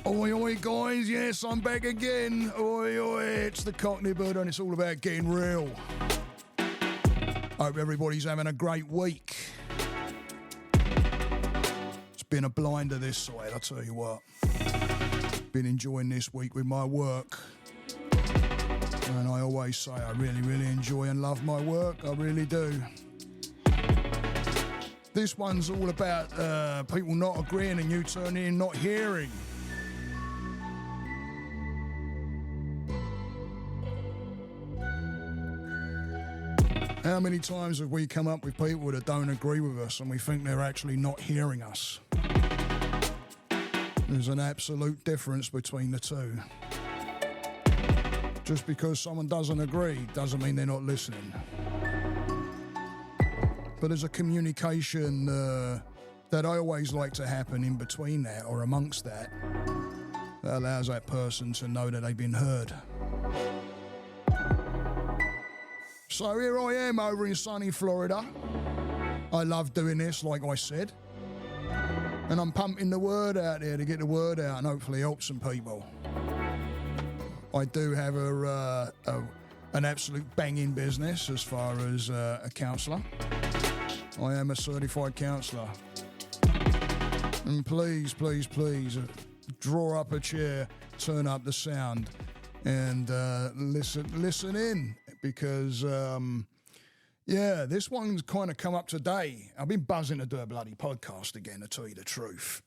Oi, oi, guys, yes, I'm back again. Oi, oi, it's the Cockney bird and it's all about getting real. Hope everybody's having a great week. It's been a blinder this side, I'll tell you what. Been enjoying this week with my work. And I always say I really, really enjoy and love my work, I really do. This one's all about people not agreeing and you turning in not hearing. How many times have we come up with people that don't agree with us and we think they're actually not hearing us? There's an absolute difference between the two. Just because someone doesn't agree doesn't mean they're not listening. But there's a communication that I always like to happen in between that or amongst that allows that person to know that they've been heard. So here I am over in sunny Florida. I love doing this, like I said. And I'm pumping the word out there to get the word out and hopefully help some people. I do have an absolute banging business as far as a counsellor. I am a certified counsellor. And please, please, please, draw up a chair, turn up the sound, and listen in. Because, this one's kind of come up today. I've been buzzing to do a bloody podcast again, to tell you the truth.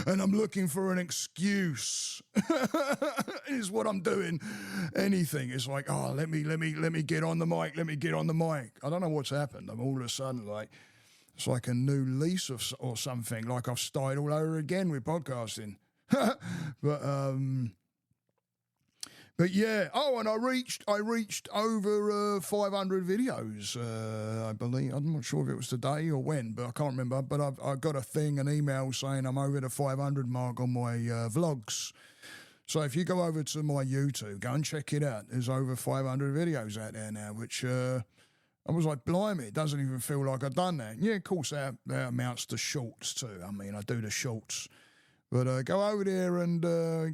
And I'm looking for an excuse. Is what I'm doing. Anything. It's like, oh, let me get on the mic. Let me get on the mic. I don't know what's happened. I'm all of a sudden like, it's like a new lease or something. Like I've started all over again with podcasting. But yeah, and I reached over 500 videos, I believe. I'm not sure if it was today or when, but I can't remember. But I got an email saying I'm over the 500 mark on my vlogs. So if you go over to my YouTube, go and check it out. There's over 500 videos out there now, which I was like, blimey, it doesn't even feel like I've done that. Yeah, of course, that amounts to shorts too. I mean, I do the shorts. But go over there and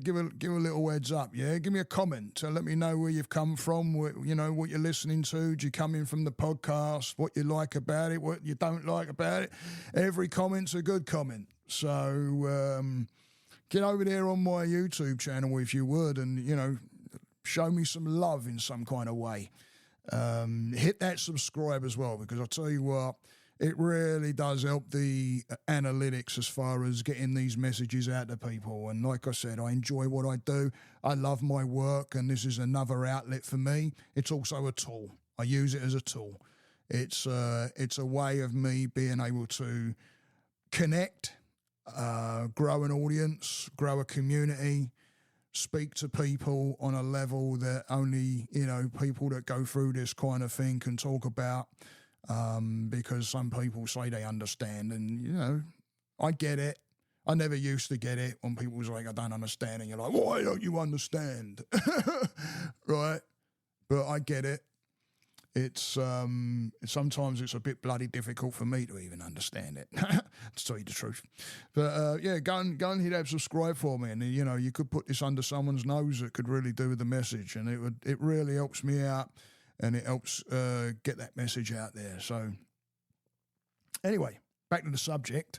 give a little heads up, yeah? Give me a comment. Let me know where you've come from, what you're listening to. Do you come in from the podcast? What you like about it, what you don't like about it. Every comment's a good comment. So get over there on my YouTube channel if you would and, show me some love in some kind of way. Hit that subscribe as well because I'll tell you what, it really does help the analytics as far as getting these messages out to people. And like I said, I enjoy what I do. I love my work, and this is another outlet for me. It's also a tool. I use it as a tool. It's a way of me being able to connect, grow an audience, grow a community, speak to people on a level that only, people that go through this kind of thing can talk about. Because some people say they understand and, I get it. I never used to get it when people was like, I don't understand. And you're like, why don't you understand? Right. But I get it. It's, sometimes it's a bit bloody difficult for me to even understand it, to tell you the truth. But, go and hit that subscribe for me. And, you could put this under someone's nose that could really do with the message. And it really helps me out. And it helps get that message out there. So anyway, back to the subject.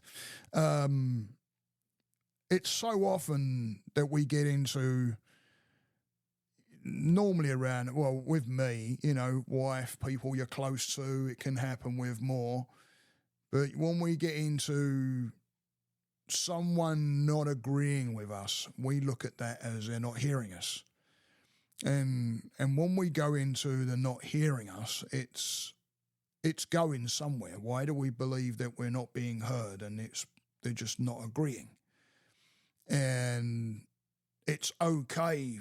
It's so often that we get into, normally around, with me, wife, people you're close to, it can happen with more. But when we get into someone not agreeing with us, we look at that as they're not hearing us. And when we go into the not hearing us, it's going somewhere. Why do we believe that we're not being heard and they're just not agreeing? And it's okay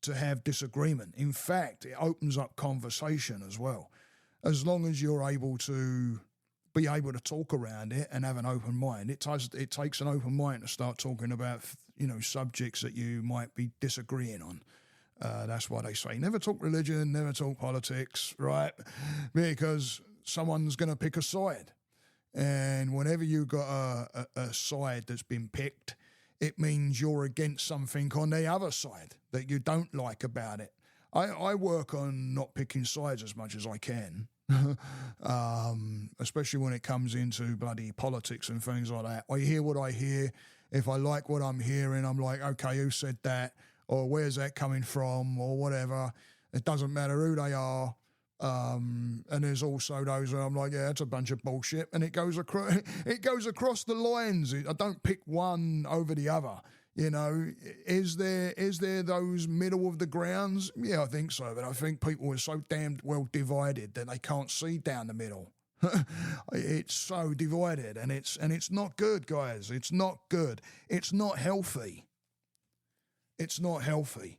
to have disagreement. In fact, it opens up conversation as well. As long as you're able to be able to talk around it and have an open mind. It takes an open mind to start talking about, subjects that you might be disagreeing on. That's why they say never talk religion, never talk politics, right? Because someone's going to pick a side. And whenever you've got a side that's been picked, it means you're against something on the other side that you don't like about it. I work on not picking sides as much as I can, especially when it comes into bloody politics and things like that. I hear what I hear. If I like what I'm hearing, I'm like, okay, who said that? Or where's that coming from? Or whatever. It doesn't matter who they are. And there's also those where I'm like, yeah, that's a bunch of bullshit. And it goes across the lines. I don't pick one over the other. You know, is there those middle of the grounds? Yeah, I think so. But I think people are so damned well divided that they can't see down the middle. It's so divided, and it's not good, guys. It's not good. It's not healthy. It's not healthy.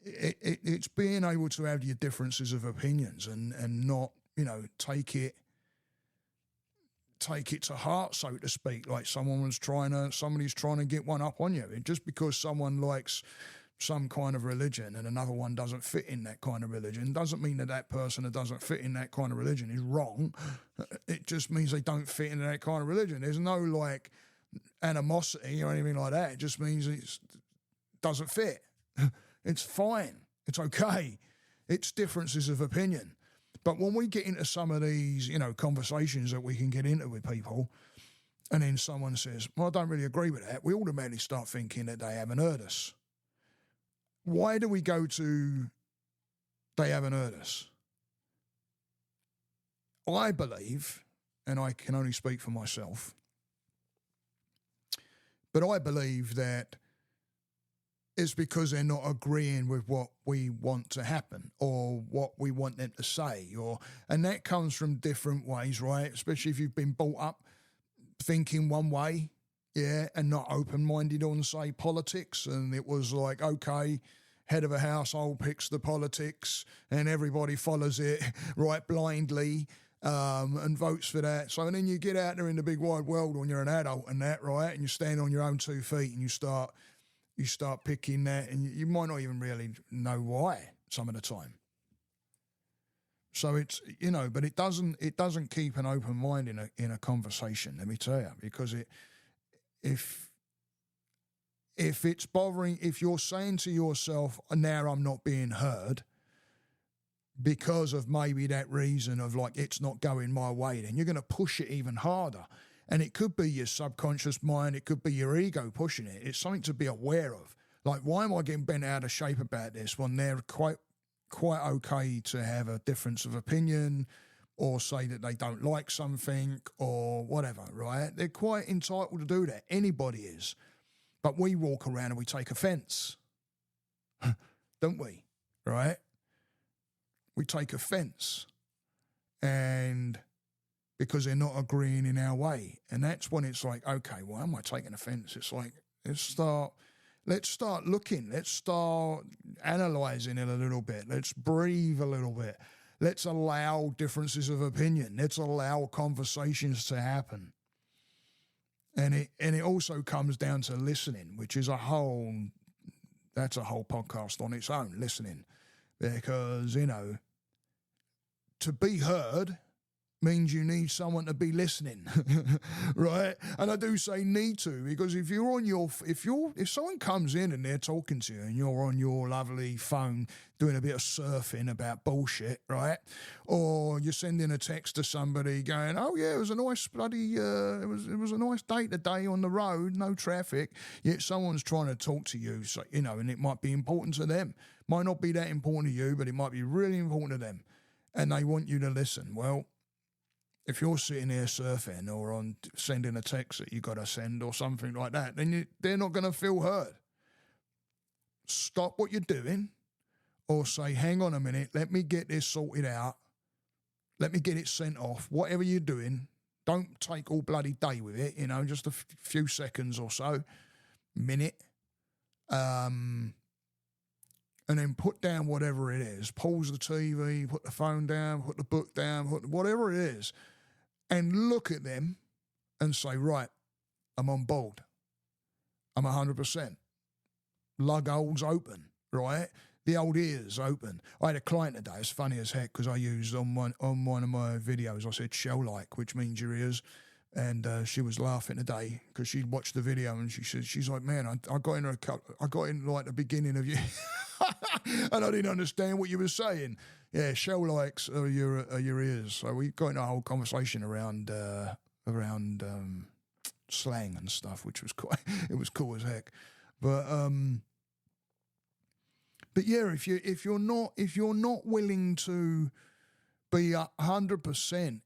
It's being able to have your differences of opinions and not, you know, take it to heart, so to speak, like somebody's trying to get one up on you. Just because someone likes some kind of religion and another one doesn't fit in that kind of religion doesn't mean that person that doesn't fit in that kind of religion is wrong. It just means they don't fit in that kind of religion. There's no like animosity or anything like that. It just means it doesn't fit. It's fine. It's okay. It's differences of opinion. But when we get into some of these, you know, conversations that we can get into with people, and then someone says, well, I don't really agree with that, we automatically start thinking that they haven't heard us. Why do we go to they haven't heard us? I believe, and I can only speak for myself, but I believe that it's because they're not agreeing with what we want to happen or what we want them to say, and that comes from different ways, right? Especially if you've been brought up thinking one way, yeah, and not open-minded on, say, politics, and it was like, okay, head of a household picks the politics and everybody follows it right blindly and votes for that. So and then you get out there in the big wide world when you're an adult and that, right, and you stand on your own 2 feet and you start picking that, and you might not even really know why some of the time. So it's, you know, but it doesn't keep an open mind in a conversation, let me tell you, because if it's bothering, if you're saying to yourself, now I'm not being heard because of maybe that reason of like, it's not going my way, then you're going to push it even harder. And it could be your subconscious mind, it could be your ego pushing it. It's something to be aware of. Like, why am I getting bent out of shape about this when they're quite okay to have a difference of opinion or say that they don't like something or whatever, right? They're quite entitled to do that. Anybody is. But we walk around and we take offence, don't we? Right? We take offence. And because they're not agreeing in our way. And that's when it's like, okay, why am I taking offence? It's like, let's start looking. Let's start analysing it a little bit. Let's breathe a little bit. Let's allow differences of opinion. Let's allow conversations to happen. And it also comes down to listening, which is a whole podcast on its own, listening. Because, you know, to be heard means you need someone to be listening, right? And I do say need to, because if someone comes in and they're talking to you and you're on your lovely phone doing a bit of surfing about bullshit, right? Or you're sending a text to somebody going, oh yeah, it was a nice bloody, it was a nice day today on the road, no traffic. Yet someone's trying to talk to you, so, you know, and it might be important to them. Might not be that important to you, but it might be really important to them. And they want you to listen. Well, if you're sitting there surfing or on sending a text that you got to send or something like that, then they're not going to feel heard. Stop what you're doing or say, hang on a minute, let me get this sorted out. Let me get it sent off. Whatever you're doing, don't take all bloody day with it, you know, just a few seconds or so, minute. And then put down whatever it is. Pause the TV, put the phone down, put the book down, whatever it is, and look at them and say, right, I'm on board. I'm 100%. Lug holes open, right? The old ears open. I had a client today, it's funny as heck, because I used on one of my videos, I said shell-like, which means your ears And she was laughing today because she'd watched the video, and she's like, man, I got in like the beginning of you, and I didn't understand what you were saying. Yeah, shell likes are your ears. So we got into a whole conversation around slang and stuff, which was it was cool as heck. But yeah, if you're not willing to be 100%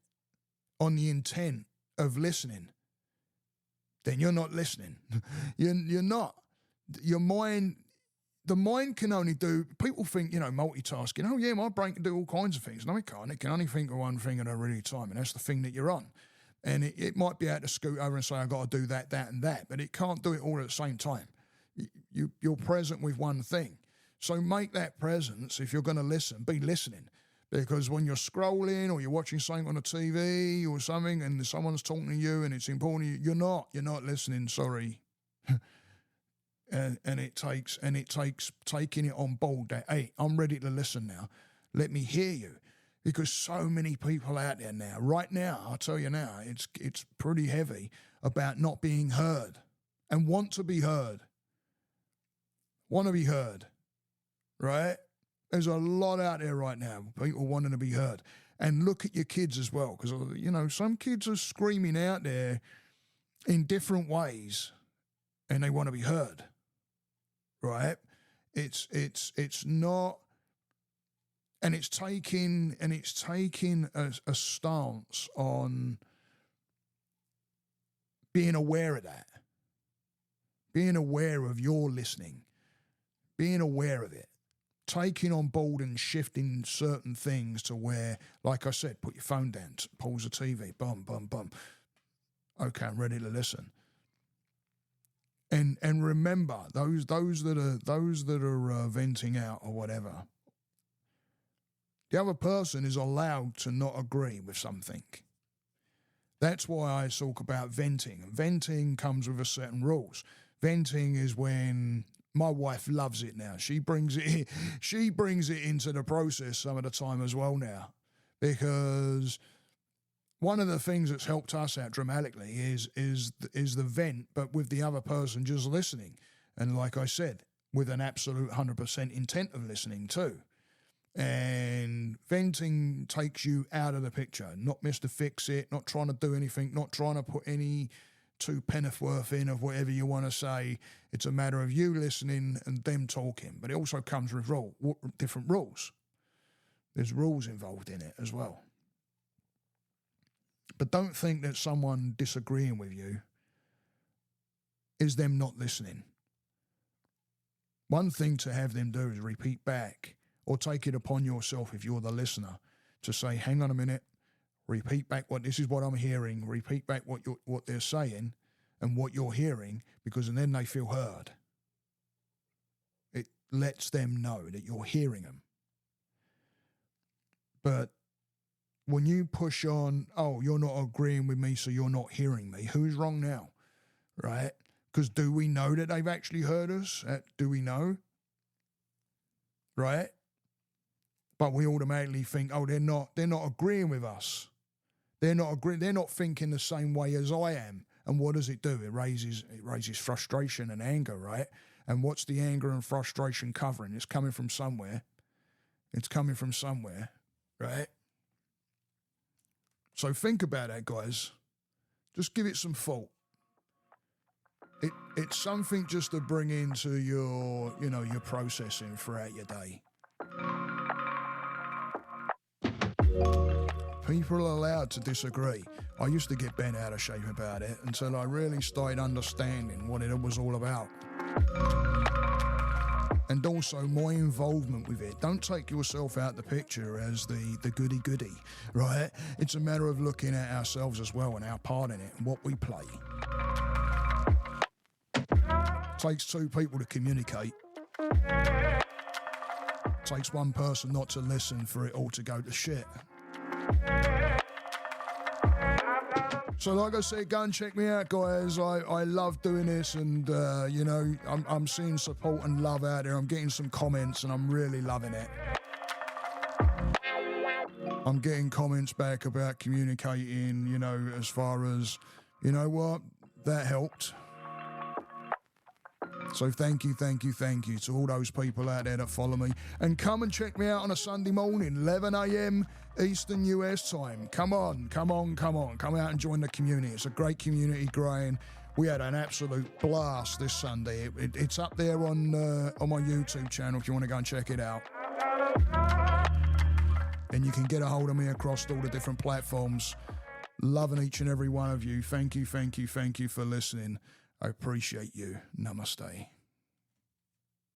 on the intent of listening, then you're not listening. You're not. The mind can only do. People think, multitasking. Oh yeah, my brain can do all kinds of things. No, it can't. It can only think of one thing at a really time, and that's the thing that you're on. And it might be able to scoot over and say, I've got to do that, that, and that, but it can't do it all at the same time. You're present with one thing. So make that presence, if you're going to listen, be listening. Because when you're scrolling or you're watching something on the TV or something and someone's talking to you and it's important, you're not listening, sorry. and it takes taking it on board that, hey, I'm ready to listen now. Let me hear you. Because so many people out there now, right now, I'll tell you now, it's pretty heavy about not being heard and want to be heard. Want to be heard, right? There's a lot out there right now, people wanting to be heard. And look at your kids as well, because, some kids are screaming out there in different ways and they want to be heard, right? It's not... And it's taking a stance on being aware of that, being aware of your listening, being aware of it, taking on board and shifting certain things to where, like I said, put your phone down, pause the TV, bum, bum, bum. Okay, I'm ready to listen. And remember, those that are venting out or whatever. The other person is allowed to not agree with something. That's why I talk about venting. Venting comes with a certain rules. Venting is when my wife loves it now. She brings it into the process some of the time as well now. Because one of the things that's helped us out dramatically is the vent, but with the other person just listening. And like I said, with an absolute 100% intent of listening too. And venting takes you out of the picture, not Mr. Fix-It, not trying to do anything, not trying to put any two penn'orth in of whatever you want to say. It's a matter of you listening and them talking. But it also comes with different rules. There's rules involved in it as well. But don't think that someone disagreeing with you is them not listening. One thing to have them do is repeat back. Or take it upon yourself if you're the listener to say, hang on a minute, repeat back this is what I'm hearing, repeat back what they're saying and what you're hearing, because then they feel heard. It lets them know that you're hearing them. But when you push on, oh, you're not agreeing with me, so you're not hearing me, who's wrong now, right? Because do we know that they've actually heard us? Do we know? Right? But we automatically think, oh, they're not agreeing with us. They're not thinking the same way as I am. And what does it do? It raises frustration and anger, right? And what's the anger and frustration covering? It's coming from somewhere. Right? So think about that, guys. Just give it some thought. It's something just to bring into your processing throughout your day. People are allowed to disagree. I used to get bent out of shape about it until I really started understanding what it was all about. And also my involvement with it. Don't take yourself out the picture as the goody-goody, right? It's a matter of looking at ourselves as well and our part in it and what we play. Takes two people to communicate. Takes one person not to listen for it all to go to shit. So like I said, go and check me out, guys. I love doing this, and I'm seeing support and love out there. I'm getting some comments and I'm really loving it. I'm getting comments back about communicating, you know, as far as, you know what, that helped. So thank you to all those people out there that follow me. And come and check me out on a Sunday morning, 11 a.m. Eastern US time. Come on. Come out and join the community. It's a great community growing. We had an absolute blast this Sunday. It's up there on my YouTube channel if you want to go and check it out. And you can get a hold of me across all the different platforms. Loving each and every one of you. Thank you for listening. I appreciate you. Namaste.